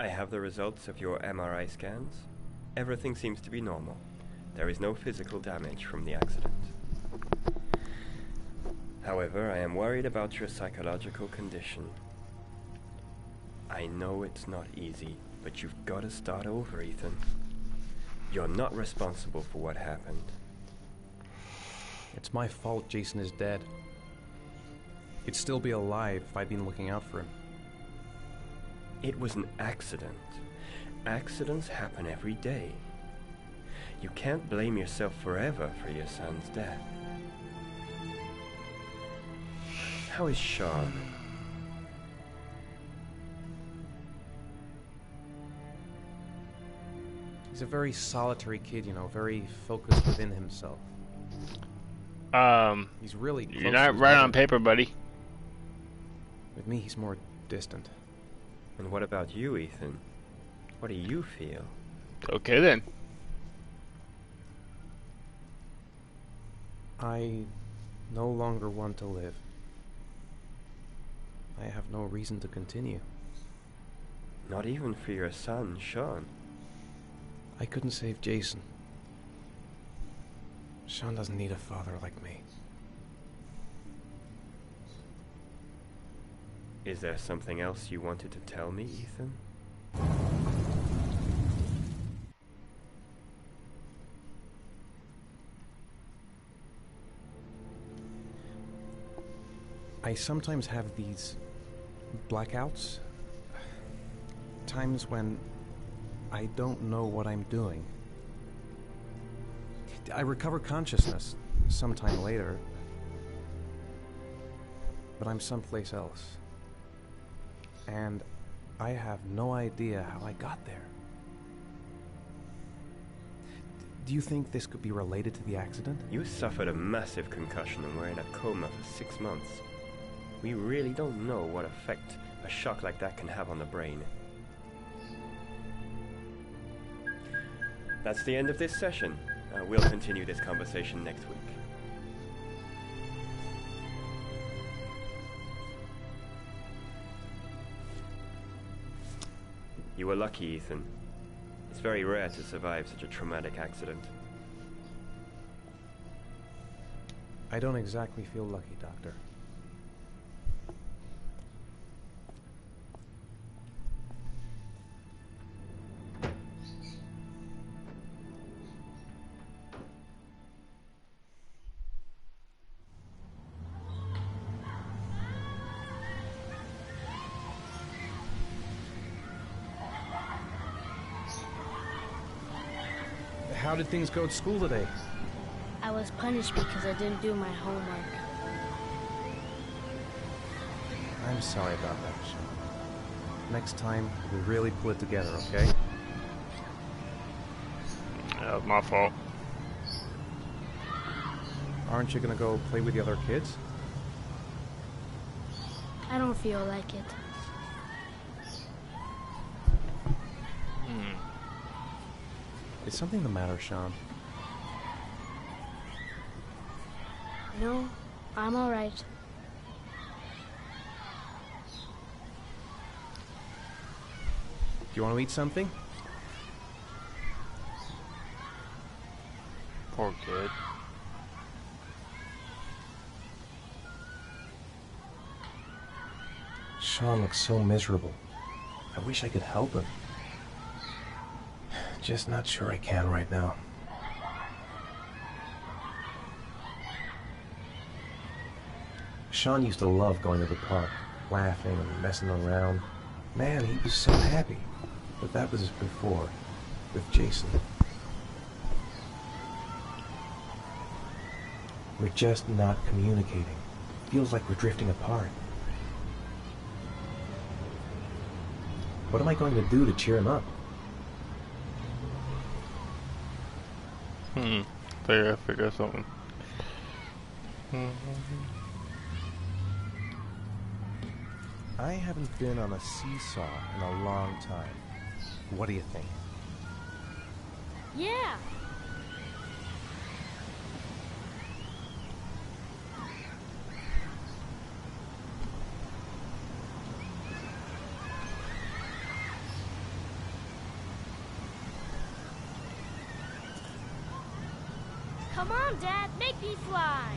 I have the results of your MRI scans. Everything seems to be normal. There is no physical damage from the accident. However, I am worried about your psychological condition. I know it's not easy, but you've got to start over, Ethan. You're not responsible for what happened. It's my fault Jason is dead. He'd still be alive if I'd been looking out for him. It was an accident. Accidents happen every day. You can't blame yourself forever for your son's death. How is Sean? He's a very solitary kid, you know, very focused within himself. He's really close. You're not right on paper, buddy. With me, he's more distant. And what about you, Ethan? What do you feel? Okay, then. I no longer want to live. I have no reason to continue. Not even for your son, Sean. I couldn't save Jason. Sean doesn't need a father like me. Is there something else you wanted to tell me, Ethan? I sometimes have these blackouts. Times when I don't know what I'm doing. I recover consciousness sometime later, but I'm someplace else. And I have no idea how I got there. Do you think this could be related to the accident? You suffered a massive concussion and were in a coma for 6 months. We really don't know what effect a shock like that can have on the brain. That's the end of this session. We'll continue this conversation next week. You were lucky, Ethan. It's very rare to survive such a traumatic accident. I don't exactly feel lucky, Doctor. How did things go at school today? I was punished because I didn't do my homework. I'm sorry about that, Sean. Next time, we really pull it together, okay? That was my fault. Aren't you gonna go play with the other kids? I don't feel like it. Is something the matter, Sean? No, I'm alright. Do you want to eat something? Poor kid. Sean looks so miserable. I wish I could help him. Just not sure I can right now. Sean used to love going to the park, laughing and messing around. Man, he was so happy. But that was before, with Jason. We're just not communicating. Feels like we're drifting apart. What am I going to do to cheer him up? Figure something. I haven't been on a seesaw in a long time. What do you think? Yeah! Come on, Dad, make me fly.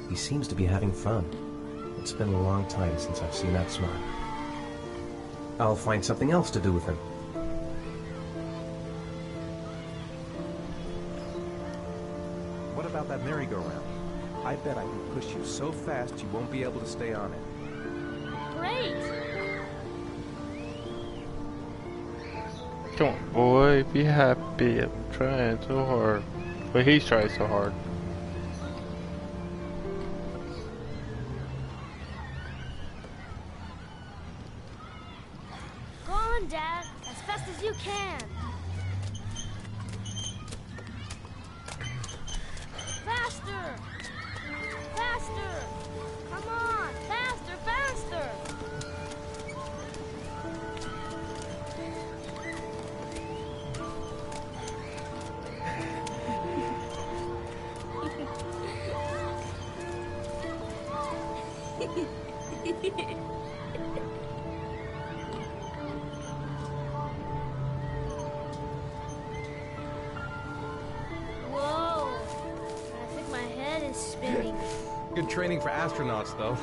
He seems to be having fun. It's been a long time since I've seen that smile. I'll find something else to do with him. What about that merry-go-round? I bet I can push you so fast you won't be able to stay on it. Great. Come on, boy, be happy. I'm trying so hard. But he's trying so hard. Go on, Dad, as fast as you can. Faster! Faster! Come on! Faster, faster! Whoa! I think my head is spinning. Good training for astronauts, though.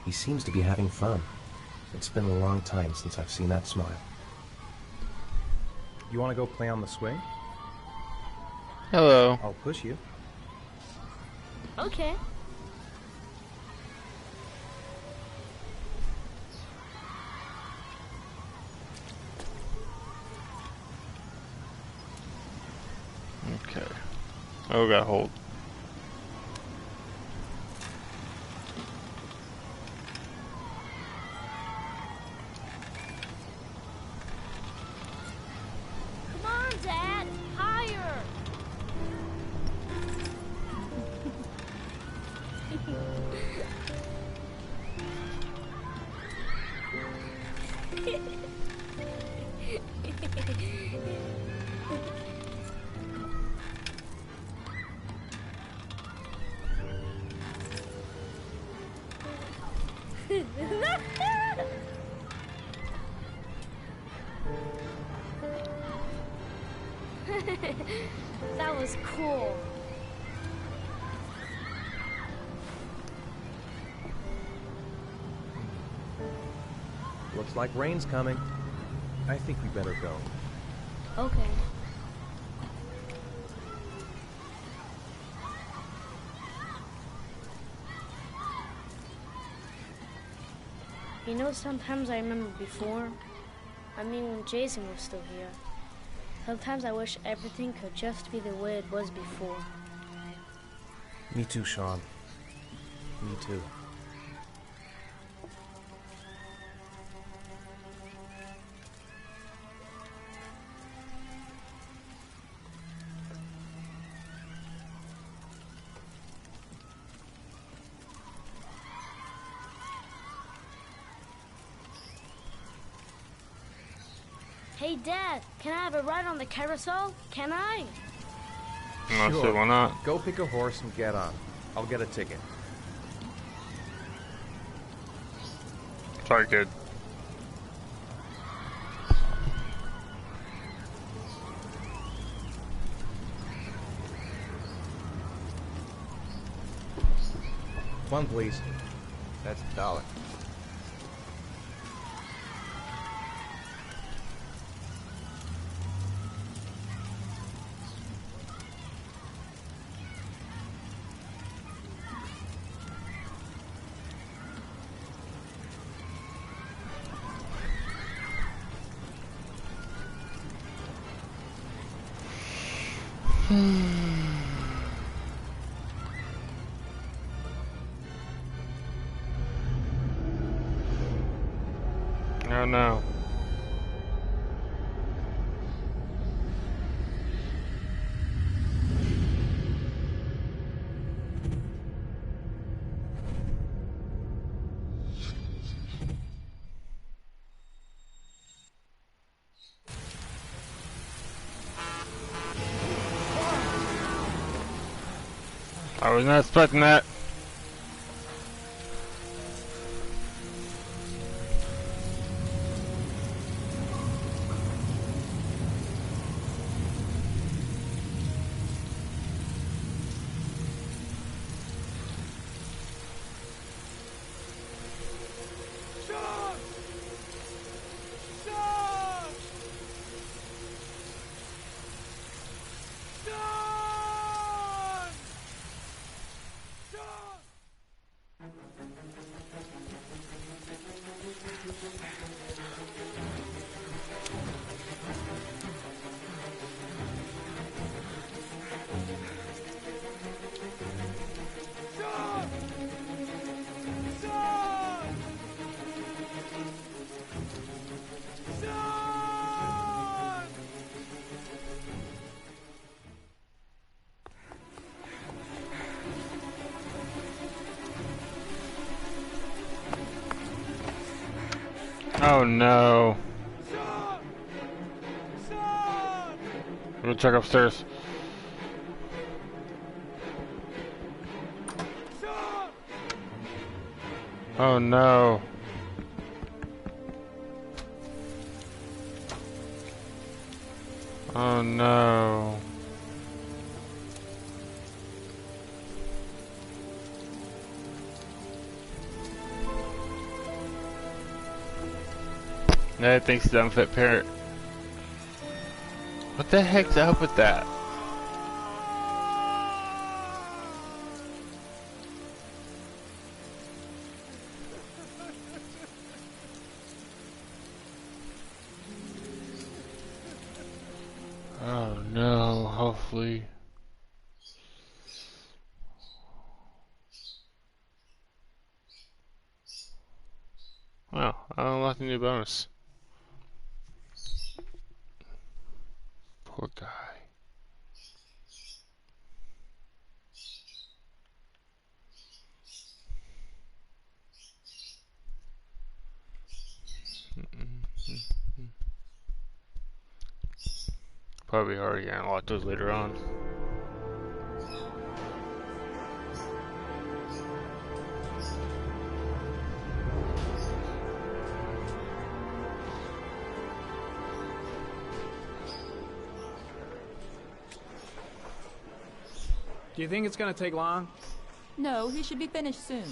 He seems to be having fun. It's been a long time since I've seen that smile. You want to go play on the swing? Hello. I'll push you. Okay. Okay. Oh, got hold. Come on, Dad! Higher! That was cool. Looks like rain's coming. I think we better go. Okay. You know, sometimes I remember before. I mean, when Jason was still here. Sometimes I wish everything could just be the way it was before. Me too, Sean. Me too. Hey, Dad, can I have a ride on the carousel? Can I? I Sure. said, why not? Go pick a horse and get on. I'll get a ticket. Sorry, kid. One, please. That's $1. Oh no. I was not expecting that. Oh no. Let me check upstairs. Oh no. Oh no. Ned thinks he's an unfit parent. What the heck's up with that? Oh no, hopefully. Well, I unlocked a new bonus. Poor guy. Probably already unlocked those later on. Do you think it's gonna take long? No, he should be finished soon.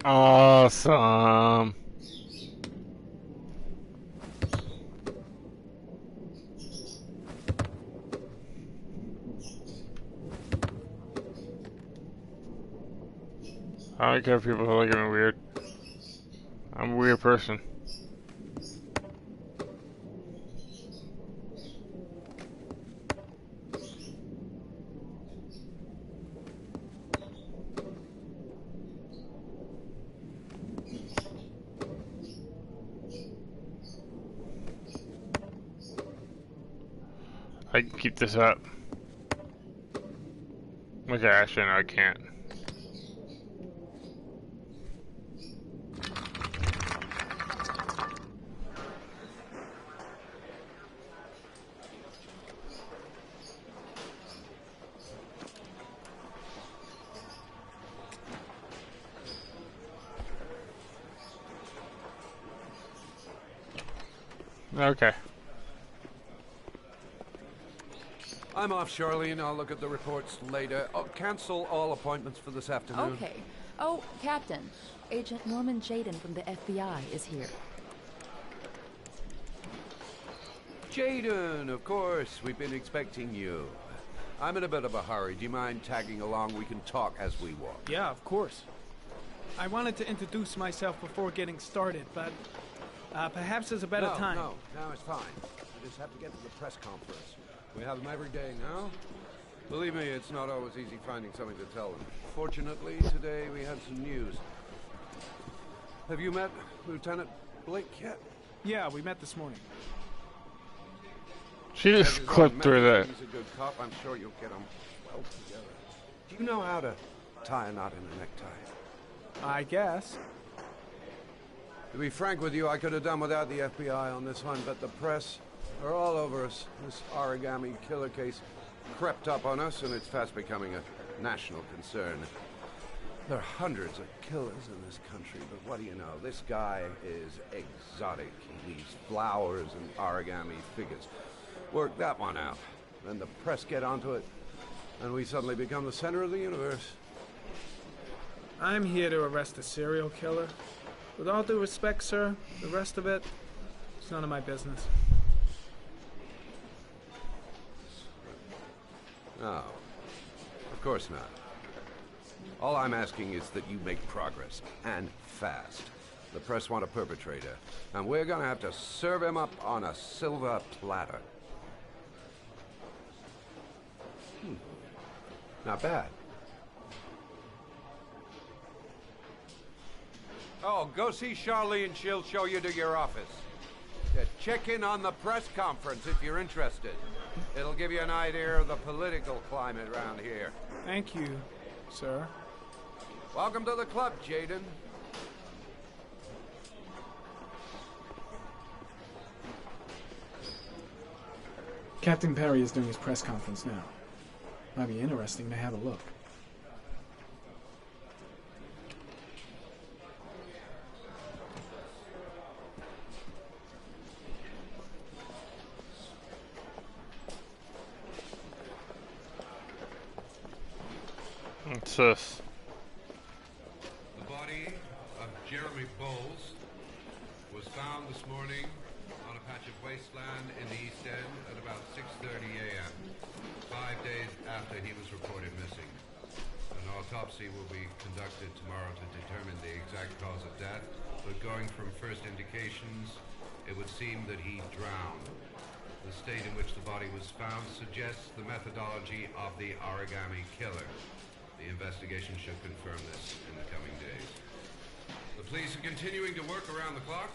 Awesome. I don't care if people look at me weird. I'm a weird person. I can keep this up. Okay, actually no, I can't. Okay. I'm off, Charlene. I'll look at the reports later. Oh, cancel all appointments for this afternoon. Okay. Oh, Captain. Agent Norman Jaden from the FBI is here. Jaden, of course. We've been expecting you. I'm in a bit of a hurry. Do you mind tagging along? We can talk as we walk. Yeah, of course. I wanted to introduce myself before getting started, but perhaps there's a better time. No, it's fine. I just have to get to the press conference. We have them every day now. Believe me, it's not always easy finding something to tell them. Fortunately, today we had some news. Have you met Lieutenant Blake yet? Yeah, we met this morning. She As just is clipped on through method, that. He's a good cop. I'm sure you'll get him well together. Do you know how to tie a knot in a necktie? I guess. To be frank with you, I could have done without the FBI on this one, but the press are all over us. This origami killer case crept up on us, and it's fast becoming a national concern. There are hundreds of killers in this country, but what do you know? This guy is exotic. He leaves flowers and origami figures. Work that one out. Then the press get onto it, and we suddenly become the center of the universe. I'm here to arrest a serial killer. With all due respect, sir, the rest of it, it's none of my business. No, of course not. All I'm asking is that you make progress, and fast. The press want a perpetrator, and we're gonna have to serve him up on a silver platter. Not bad. Oh, go see Charlene. She'll show you to your office. Yeah, check in on the press conference if you're interested. It'll give you an idea of the political climate around here. Thank you, sir. Welcome to the club, Jaden. Captain Perry is doing his press conference now. Might be interesting to have a look. What's this? The body of Jeremy Bowles was found this morning on a patch of wasteland in the East End at about 6:30 a.m., 5 days after he was reported missing. An autopsy will be conducted tomorrow to determine the exact cause of death, but going from first indications, it would seem that he drowned. The state in which the body was found suggests the methodology of the origami killer. The investigation should confirm this in the coming days. The police are continuing to work around the clock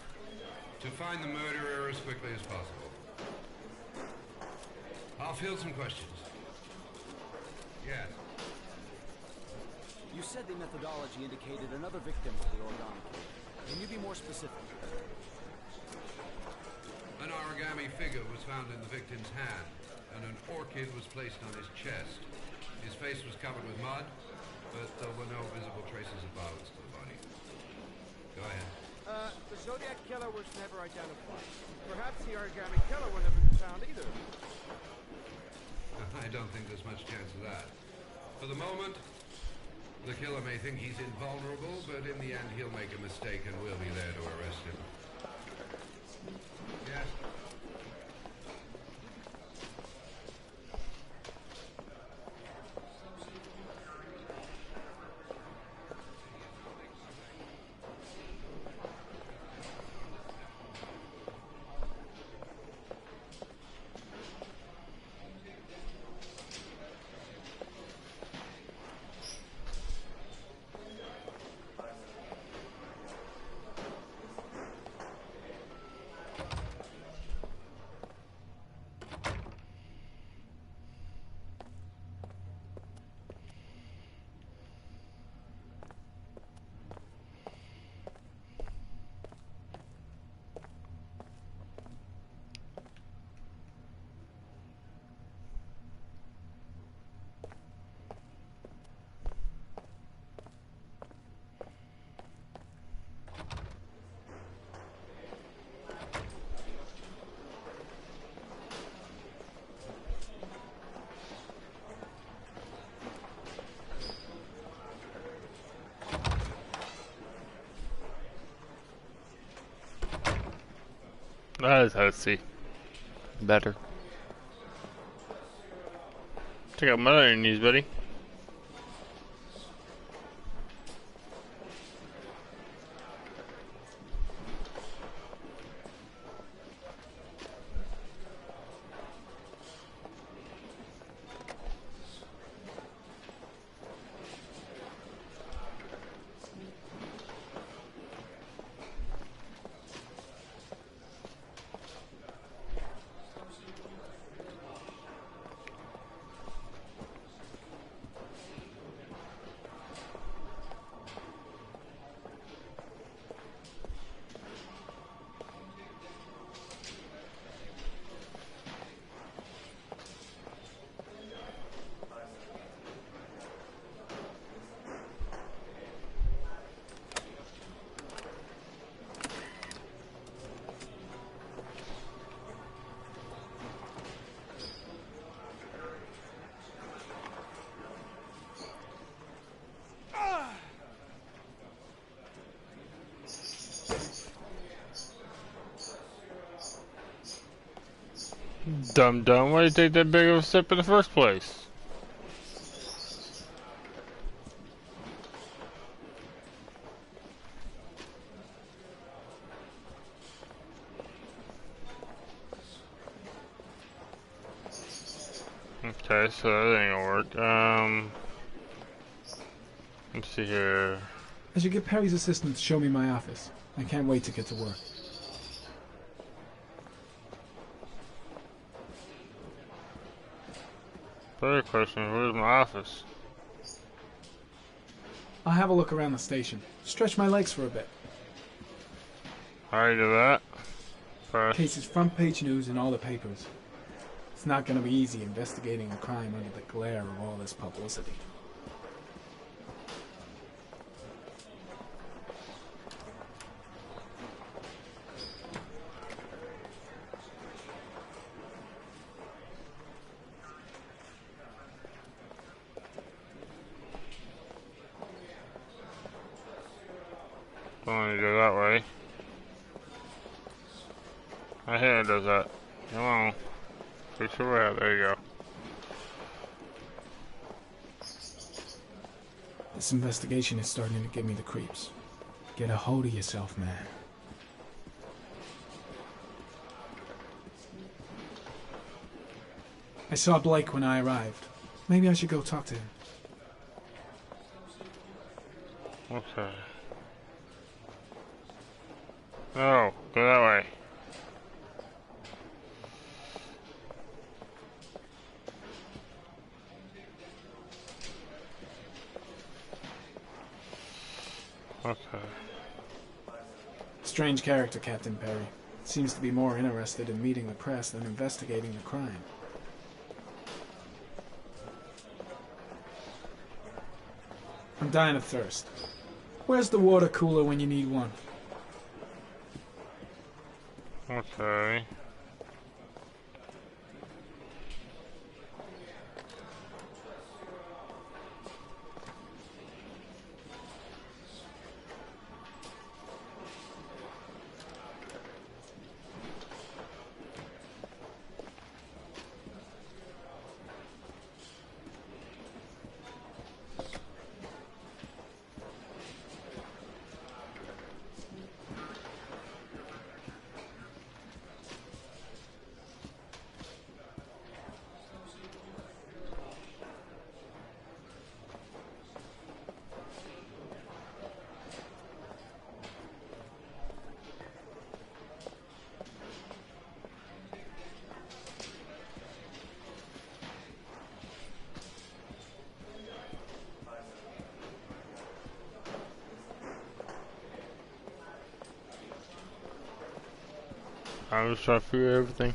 to find the murderer as quickly as possible. I'll field some questions. Yes. You said the methodology indicated another victim for the origami killer. Can you be more specific? An origami figure was found in the victim's hand, and an orchid was placed on his chest. His face was covered with mud, but there were no visible traces of violence to the body. Go ahead. The Zodiac killer was never identified. Perhaps the origami killer will never be found either. I don't think there's much chance of that. For the moment, the killer may think he's invulnerable, but in the end he'll make a mistake and we'll be there to arrest him. Yes? Let's see. Better. Check out my other news, buddy. Dumb, why do you take that big of a sip in the first place? Okay, so that ain't gonna work. Let's see here. I should get Perry's assistant to show me my office. I can't wait to get to work. Third question, where's my office? I'll have a look around the station. Stretch my legs for a bit. Alright, do that. First. Case is front page news in all the papers. It's not going to be easy investigating a crime under the glare of all this publicity. Only go that way. My hand does that. Come on. Push your way out. There you go. This investigation is starting to give me the creeps. Get a hold of yourself, man. I saw Blake when I arrived. Maybe I should go talk to him. Okay. No, go that way. Okay. Strange character, Captain Perry. Seems to be more interested in meeting the press than investigating the crime. I'm dying of thirst. Where's the water cooler when you need one? Okay. I was trying to figure everything.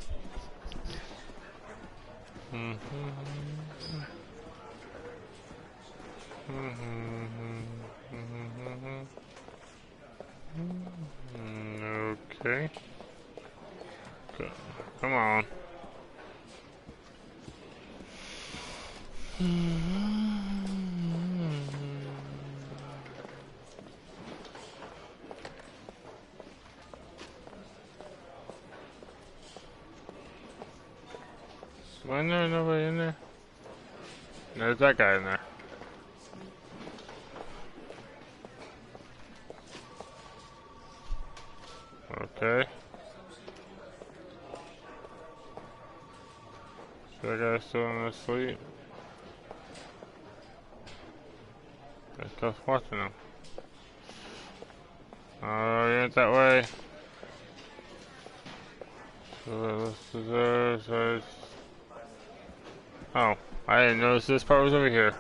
Okay. Go. Come on. in there? Nobody in there? There's that guy in there. Okay. That guy's still in his sleep. That guy's watching him. Oh, he went that way. So this is there, so it's... Oh, I didn't notice this part was over here.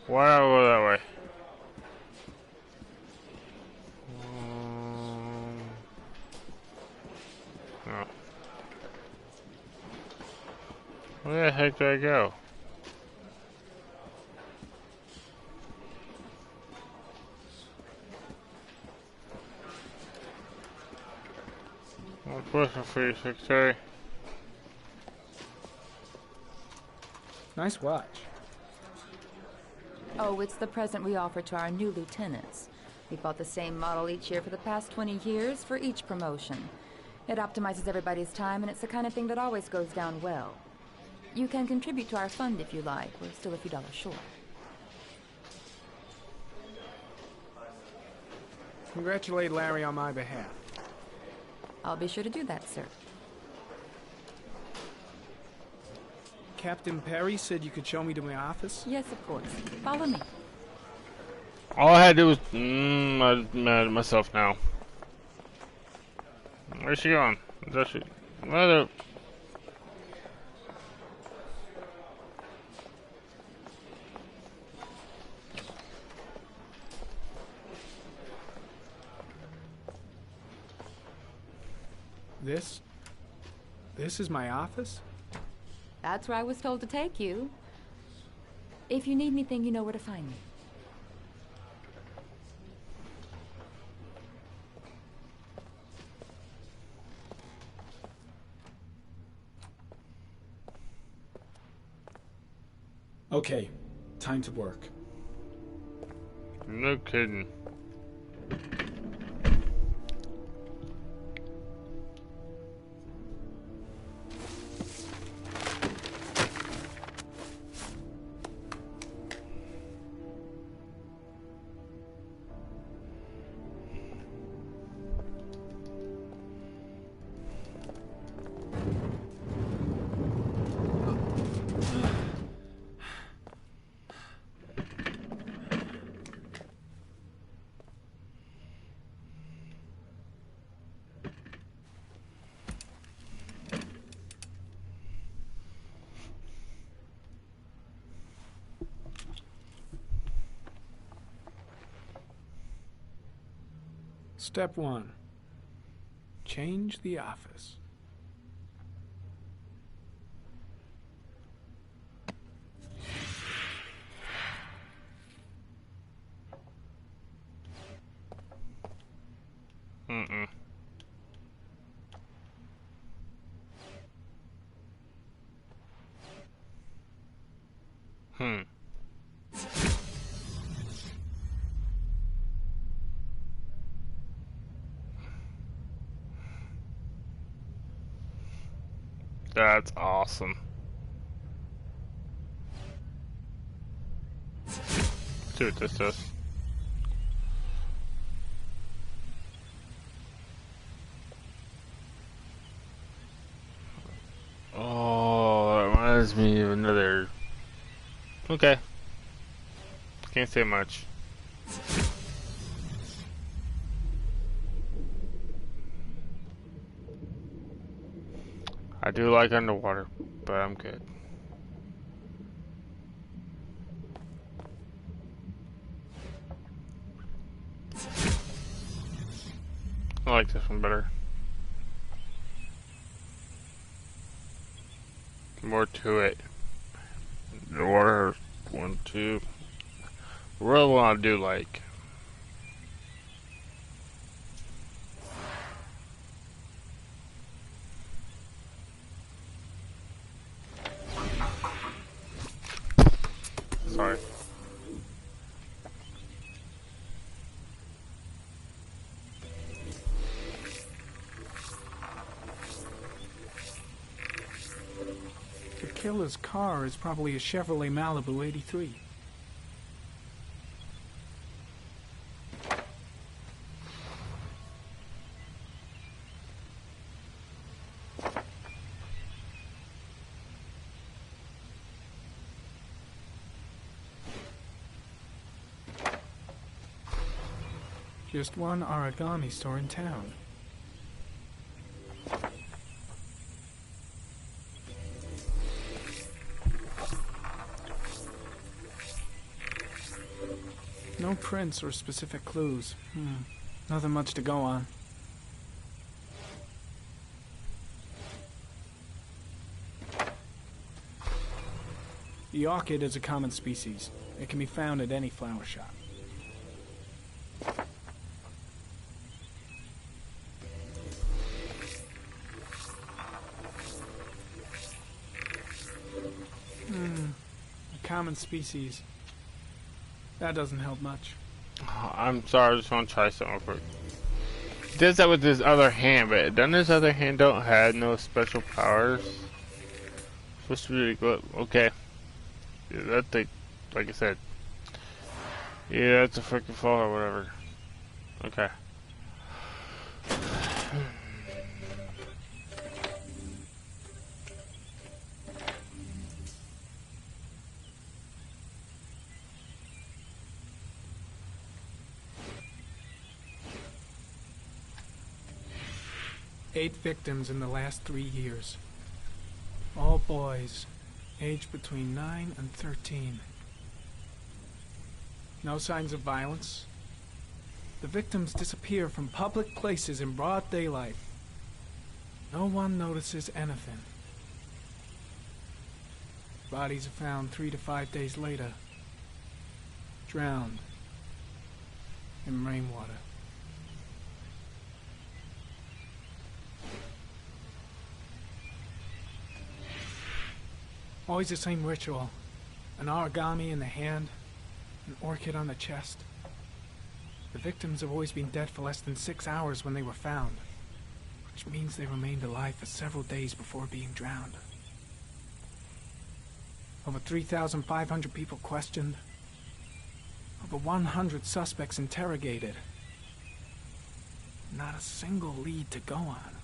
Why do I go that way? No. Where the heck did I go? One question for you, Secretary. Nice watch. Oh, it's the present we offer to our new lieutenants. We bought the same model each year for the past 20 years for each promotion. It optimizes everybody's time, and it's the kind of thing that always goes down well. You can contribute to our fund if you like. We're still a few dollars short. Congratulate Larry on my behalf. I'll be sure to do that, sir. Captain Perry said you could show me to my office? Yes, of course. Follow me. All I had to do was... I'm mad at myself now. Where's she going? Is that she... Mother... This is my office? That's where I was told to take you. If you need anything, you know where to find me. Okay, time to work. No kidding. Step 1. Change the office. That's awesome. See what this does. Oh, that reminds me of another... Okay. Can't say much. I do like underwater, but I'm good. I like this one better. More to it. The water, 1, 2. Real one I do like. killer's car is probably a Chevrolet Malibu 83. Just one origami store in town. No prints or specific clues. Nothing much to go on. The orchid is a common species. It can be found at any flower shop. A common species. That doesn't help much. I'm sorry, I just want to try something quick. He does that with his other hand, but doesn't his other hand don't have no special powers? Supposed to be really good. Okay. Yeah, that thing, like I said. Yeah, it's a freaking fall or whatever. Okay. Eight victims in the last 3 years. All boys, aged between 9 and 13. No signs of violence. The victims disappear from public places in broad daylight. No one notices anything. Bodies are found 3 to 5 days later, drowned in rainwater. Always the same ritual. An origami in the hand, an orchid on the chest. The victims have always been dead for less than 6 hours when they were found, which means they remained alive for several days before being drowned. Over 3,500 people questioned. Over 100 suspects interrogated. Not a single lead to go on.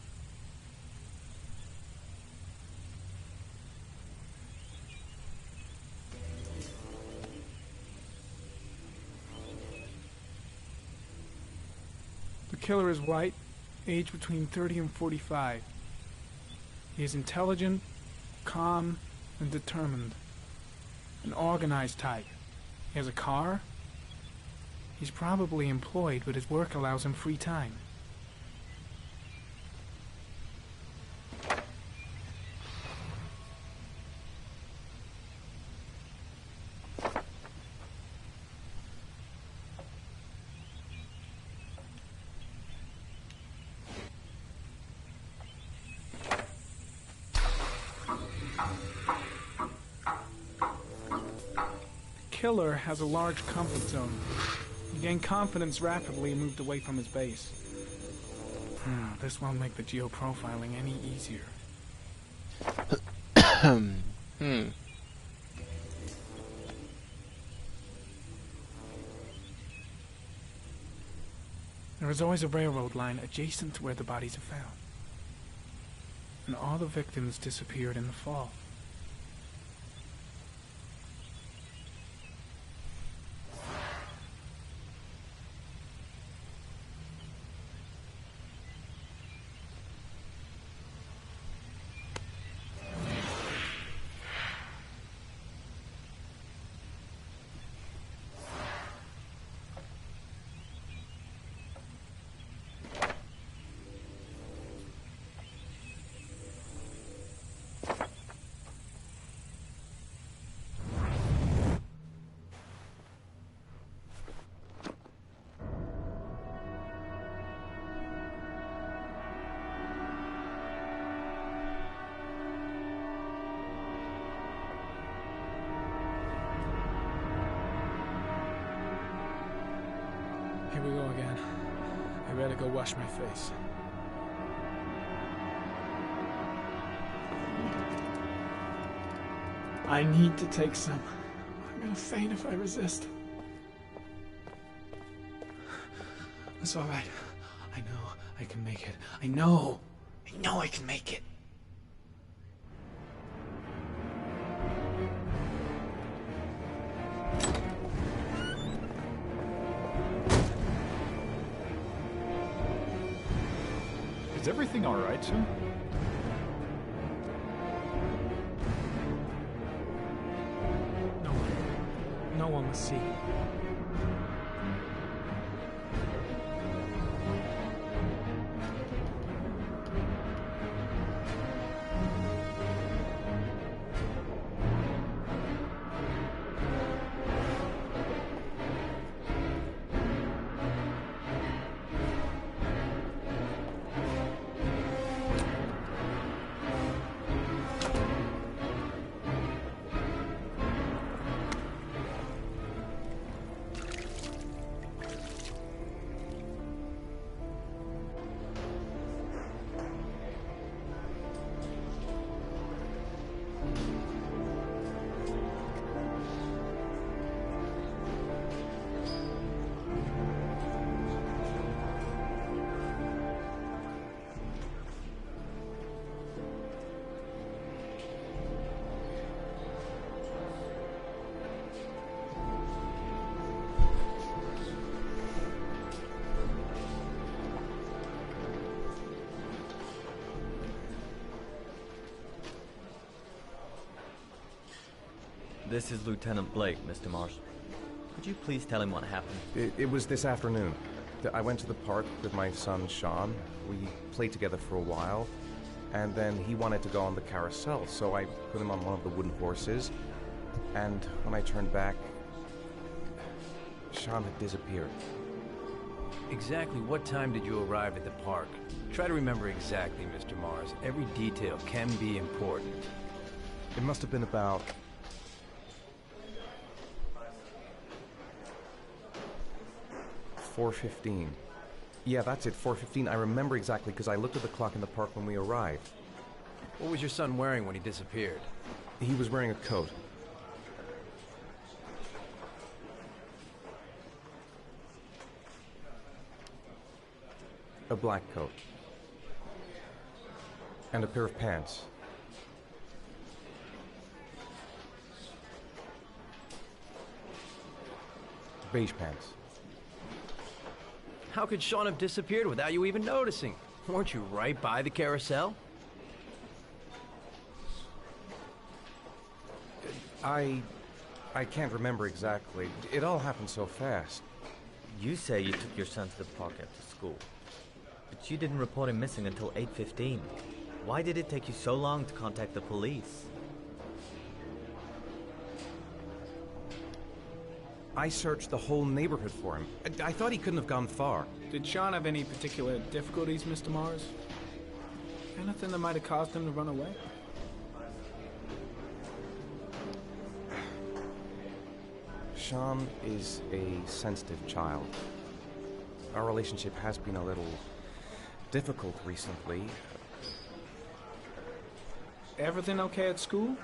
The killer is white, aged between 30 and 45. He is intelligent, calm, and determined. An organized type. He has a car. He's probably employed, but his work allows him free time. Killer has a large comfort zone. He gained confidence rapidly and moved away from his base. This won't make the geoprofiling any easier. There is always a railroad line adjacent to where the bodies are found. And all the victims disappeared in the fall. Here we go again. I better go wash my face. I need to take some. I'm gonna faint if I resist. It's all right. I know I can make it. I know I can make it. Is everything all right, sir? No one must see. This is Lieutenant Blake, Mr. Mars. Could you please tell him what happened? It was this afternoon. I went to the park with my son, Sean. We played together for a while, and then he wanted to go on the carousel, so I put him on one of the wooden horses, and when I turned back, Sean had disappeared. Exactly what time did you arrive at the park? Try to remember exactly, Mr. Mars. Every detail can be important. It must have been about 4:15. Yeah, that's it, 4:15. I remember exactly because I looked at the clock in the park when we arrived. What was your son wearing when he disappeared? He was wearing a coat. A black coat. And a pair of pants. Beige pants. How could Sean have disappeared without you even noticing? Weren't you right by the carousel? I can't remember exactly. It all happened so fast. You say you took your son to the park after school, but you didn't report him missing until 8:15. Why did it take you so long to contact the police? I searched the whole neighborhood for him. I thought he couldn't have gone far. Did Sean have any particular difficulties, Mr. Mars? Anything that might have caused him to run away? Sean is a sensitive child. Our relationship has been a little difficult recently. Everything okay at school?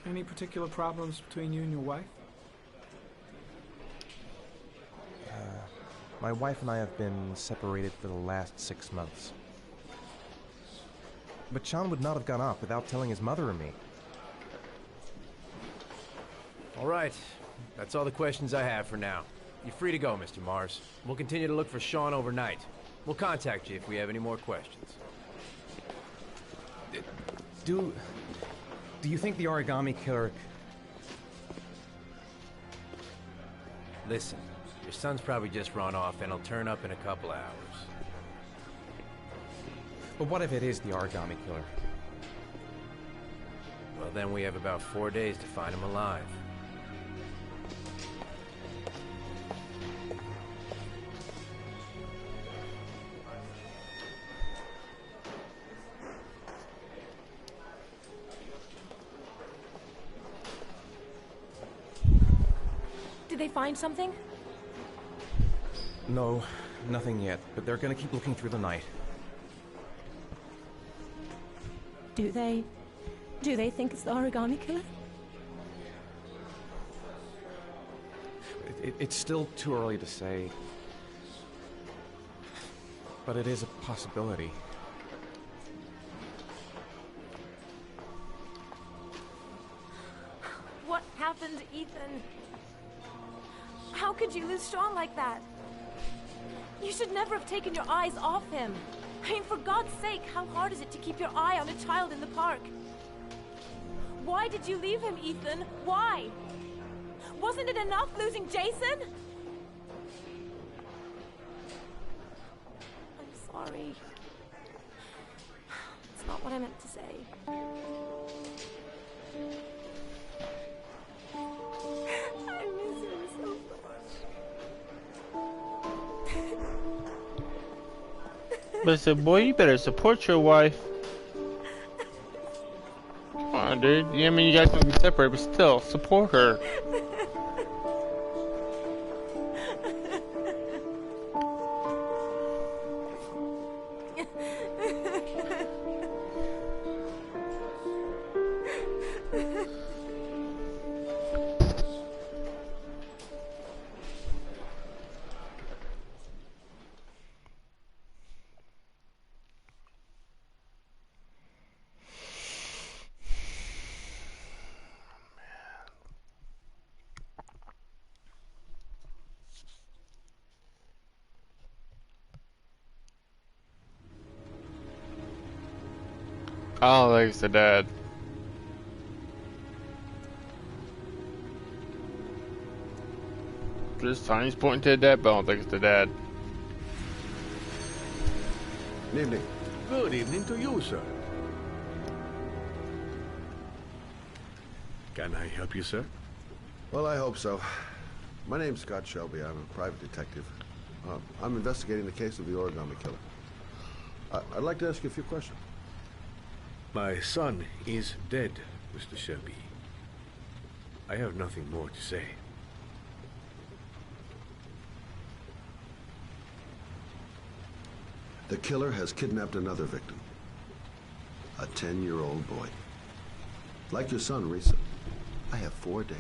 Any particular problems between you and your wife? My wife and I have been separated for the last 6 months. But Sean would not have gone off without telling his mother or me. All right. That's all the questions I have for now. You're free to go, Mr. Mars. We'll continue to look for Sean overnight. We'll contact you if we have any more questions. Do you think the origami killer... Listen, your son's probably just run off and he'll turn up in a couple hours. But what if it is the origami killer? Well, then we have about 4 days to find him alive. Did they find something? No, nothing yet, but they're gonna keep looking through the night. Do they Do they think it's the Origami Killer? It's still too early to say. But it is a possibility. What happened, Ethan? How could you lose Sean like that? You should never have taken your eyes off him. I mean, for God's sake, how hard is it to keep your eye on a child in the park? Why did you leave him, Ethan? Why? Wasn't it enough losing Jason? I'm sorry. It's not what I meant to say. I miss him so much. But I said, boy, you better support your wife. Come on, dude. Yeah, I mean, you guys can be separate, but still, support her. I don't think it's the dad. This time he's pointing to the dad, but I don't think it's the dad. Good evening. Good evening to you, sir. Can I help you, sir? Well, I hope so. My name's Scott Shelby. I'm a private detective. I'm investigating the case of the Origami Killer. I'd like to ask you a few questions. My son is dead, Mr. Shelby. I have nothing more to say. The killer has kidnapped another victim. A 10-year-old boy. Like your son, Risa. I have 4 days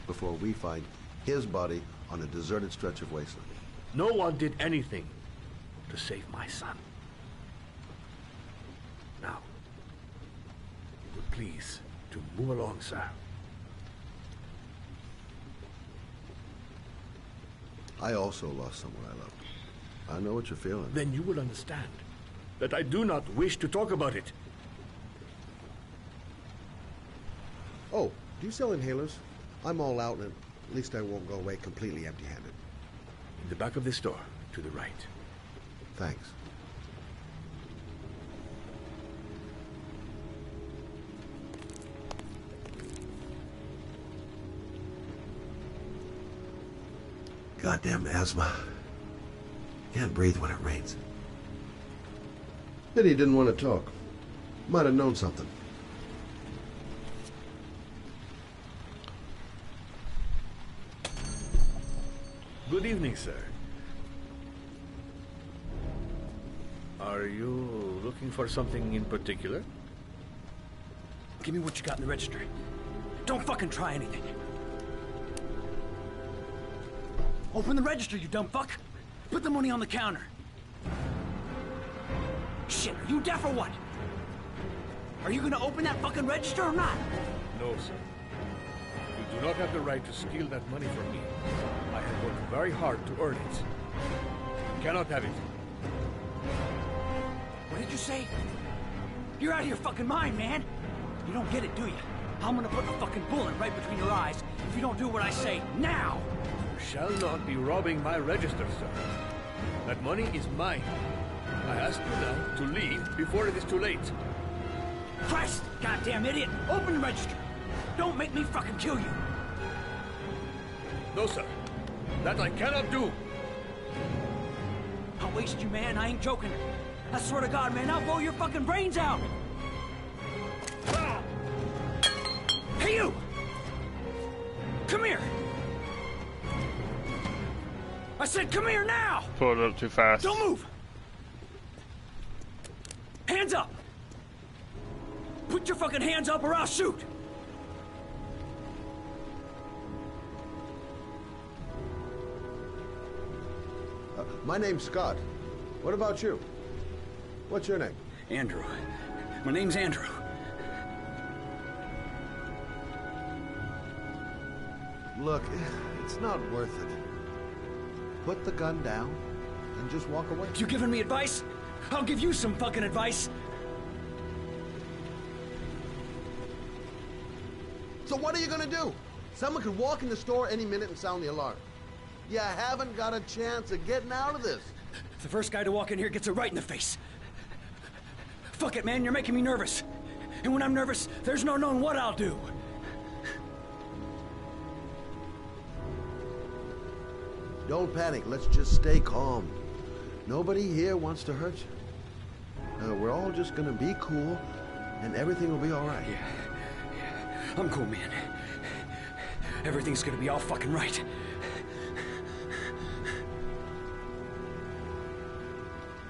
before we find his body on a deserted stretch of wasteland. No one did anything to save my son. Now, please, to move along, sir. I also lost someone I loved. I know what you're feeling. Then you will understand that I do not wish to talk about it. Oh, do you sell inhalers? I'm all out, and at least I won't go away completely empty-handed. In the back of this store, to the right. Thanks. Goddamn asthma. Can't breathe when it rains. Pity he didn't want to talk. Might have known something. Good evening, sir. Are you looking for something in particular? Give me what you got in the register. Don't fucking try anything. Open the register, you dumb fuck. Put the money on the counter. Shit, are you deaf or what? Are you gonna open that fucking register or not? No, sir. You do not have the right to steal that money from me. I have worked very hard to earn it. You cannot have it. What did you say? You're out of your fucking mind, man. You don't get it, do you? I'm gonna put a fucking bullet right between your eyes if you don't do what I say now. You shall not be robbing my register, sir. That money is mine. I ask you now to leave before it is too late. Christ, goddamn idiot! Open the register! Don't make me fucking kill you! No, sir. That I cannot do. I'll waste you, man. I ain't joking. I swear to God, man, I'll blow your fucking brains out! Hey, you! Come here! I said come here now! Pulled it up too fast. Don't move! Hands up! Put Put your fucking hands up or I'll shoot! My name's Scott. What about you? What's your name? Andrew. My name's Andrew. Look, it's not worth it. Put the gun down and just walk away. You giving me advice? I'll give you some fucking advice. So what are you gonna do? Someone could walk in the store any minute and sound the alarm. You haven't got a chance of getting out of this. The first guy to walk in here gets it right in the face. Fuck it, man, you're making me nervous. And when I'm nervous, there's no knowing what I'll do. Don't panic, let's just stay calm. Nobody here wants to hurt you. We're all just gonna be cool, and everything will be all right. Yeah, I'm cool, man. Everything's gonna be all fucking right.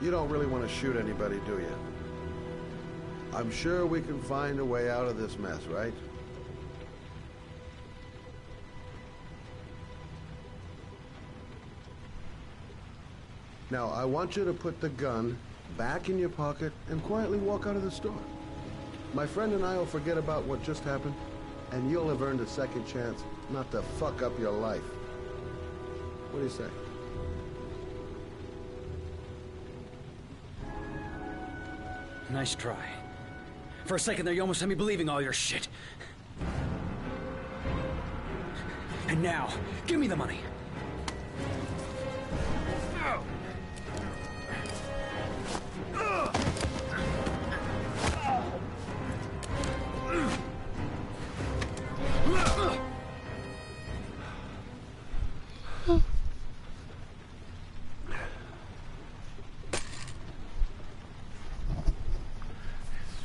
You don't really want to shoot anybody, do you? I'm sure we can find a way out of this mess, right? Now, I want you to put the gun back in your pocket and quietly walk out of the store. My friend and I will forget about what just happened, and you'll have earned a second chance not to fuck up your life. What do you say? Nice try. For a second there, you almost had me believing all your shit. And now, give me the money.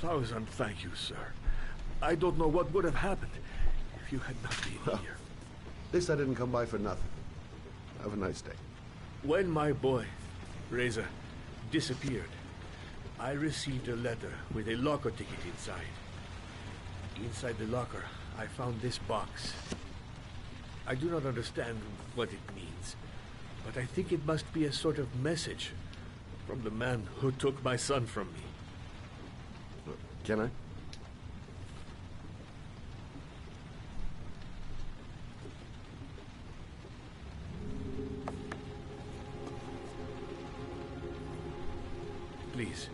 Thousand thank you, sir. I don't know what would have happened if you had not been here. At least I didn't come by for nothing. Have a nice day. When my boy, Reza, disappeared, I received a letter with a locker ticket inside. Inside the locker, I found this box. I do not understand what it means, but I think it must be a sort of message from the man who took my son from me. Can I? Please,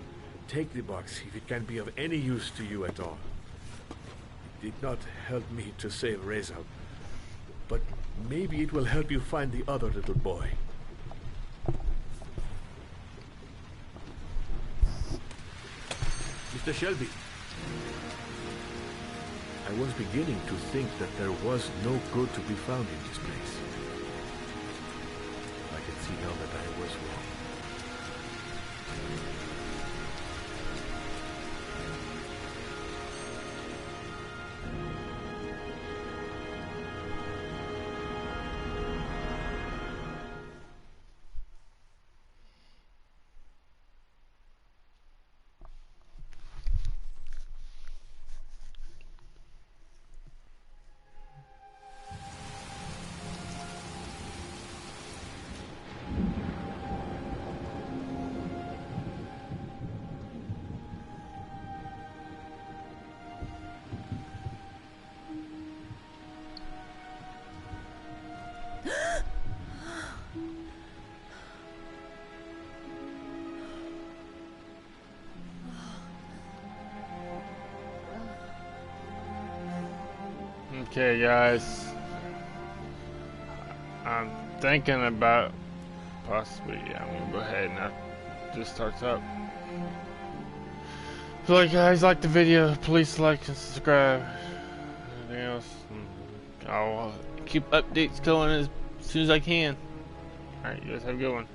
take the box if it can be of any use to you at all. It did not help me to save Reza, but maybe it will help you find the other little boy. Mr. Shelby, I was beginning to think that there was no good to be found in this place. I can see now that I was wrong. Okay, guys. I'm thinking about possibly, I'm gonna go ahead and this starts up. If you guys like the video, please like and subscribe. Anything else, I'll keep updates going as soon as I can. Alright, you guys have a good one.